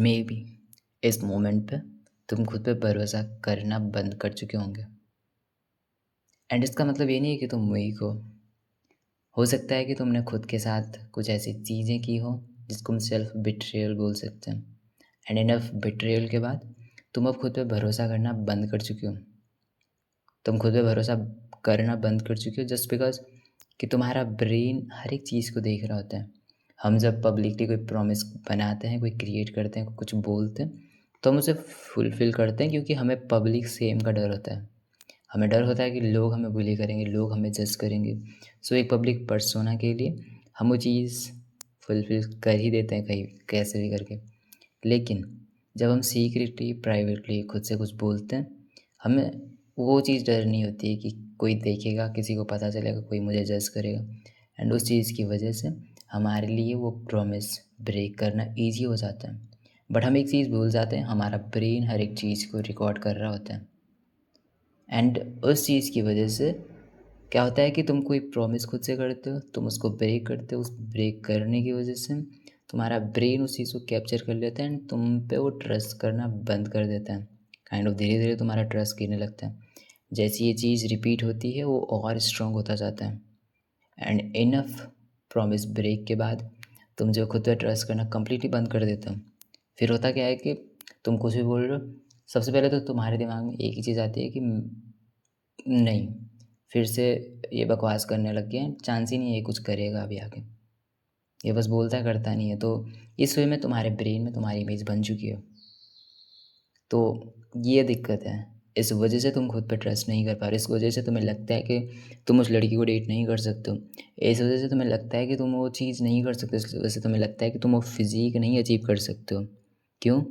And may be इस moment पे तुम खुद पे भरोसा करना बंद कर चुके होंगे। एंड इसका मतलब ये नहीं है कि तुम वीक हो सकता है कि तुमने खुद के साथ कुछ ऐसी चीज़ें की हो जिसको हम सेल्फ बिट्रेयल बोल सकते हैं। एंड इनफ बिट्रेयल के बाद तुम अब खुद पे भरोसा करना बंद कर चुके हो। तुम खुद पे भरोसा करना बंद कर चुके हो जस्ट बिकॉज कि तुम्हारा ब्रेन हर एक चीज़ को देख रहा होता है। हम जब पब्लिकली कोई प्रॉमिस बनाते हैं, कोई क्रिएट करते हैं, कुछ बोलते हैं, तो हम उसे फुलफ़िल करते हैं क्योंकि हमें पब्लिक सेम का डर होता है। हमें डर होता है कि लोग हमें बुली करेंगे, लोग हमें जज करेंगे। सो एक पब्लिक पर्सोना के लिए हम वो चीज़ फुलफ़िल कर ही देते हैं कहीं कैसे भी करके। लेकिन जब हम सीक्रेटली, प्राइवेटली खुद से कुछ बोलते हैं, हमें वो चीज़ डर नहीं होती है कि कोई देखेगा, किसी को पता चलेगा, कोई मुझे जज करेगा। एंड उस चीज़ की वजह से हमारे लिए वो प्रॉमिस ब्रेक करना ईज़ी हो जाता है। बट हम एक चीज़ भूल जाते हैं, हमारा ब्रेन हर एक चीज़ को रिकॉर्ड कर रहा होता है। एंड उस चीज़ की वजह से क्या होता है कि तुम कोई प्रॉमिस खुद से करते हो, तुम उसको ब्रेक करते हो, उस ब्रेक करने की वजह से तुम्हारा ब्रेन उस चीज़ को कैप्चर कर लेता है एंड तुम पे वो ट्रस्ट करना बंद कर देता है। काइंड ऑफ धीरे धीरे तुम्हारा ट्रस्ट गिरने लगता है। जैसी ये चीज़ रिपीट होती है वो और स्ट्रॉन्ग होता जाता है। एंड इनफ प्रॉमिस ब्रेक के बाद तुम जो खुद पे ट्रस्ट करना कम्प्लीटली बंद कर देते हो। फिर होता क्या है कि तुम कुछ भी बोल रहे हो, सबसे पहले तो तुम्हारे दिमाग में एक ही चीज़ आती है कि नहीं, फिर से ये बकवास करने लग गया है, चांस ही नहीं है ये कुछ करेगा अभी आगे। ये बस बोलता है, करता नहीं है। तो इस वे में तुम्हारे ब्रेन में तुम्हारी इमेज बन चुकी है। तो ये दिक्कत है। इस वजह से तुम खुद पे ट्रस्ट नहीं कर पा रहे। इस वजह से तुम्हें लगता है कि तुम उस लड़की को डेट नहीं कर सकते हो। इस वजह से तुम्हें लगता है कि तुम वो चीज़ नहीं कर सकते। इस वजह से तुम्हें लगता है कि तुम वो फ़िज़ीक नहीं अचीव कर सकते हो। क्यों?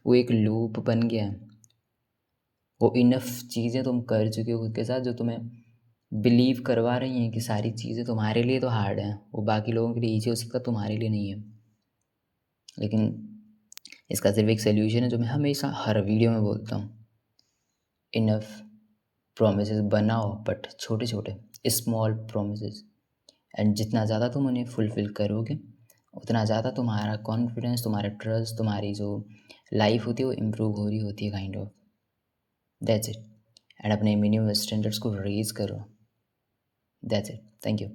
वो एक लूप बन गया है। वो इनफ चीज़ें तुम कर चुके हो खुद के साथ जो तुम्हें बिलीव करवा रही हैं कि सारी चीज़ें तुम्हारे लिए तो हार्ड हैं। वो बाकी लोगों के लिए ईज़ी हो सकता है, तुम्हारे लिए नहीं है। लेकिन इसका सिर्फ़ एक सॉल्यूशन है जो मैं हमेशा हर वीडियो में बोलता हूँ। इनफ प्रॉमिसेस बनाओ बट छोटे-छोटे स्मॉल प्रॉमिसेस। एंड जितना ज़्यादा तुम उन्हें फुलफ़िल करोगे, उतना ज़्यादा तुम्हारा कॉन्फिडेंस, तुम्हारा ट्रस्ट, तुम्हारी जो लाइफ़ होती है वो इम्प्रूव हो रही होती है kind of. That's it. And अपने मिनिमम स्टैंडर्ड्स को रेज़ करो। That's it. Thank you.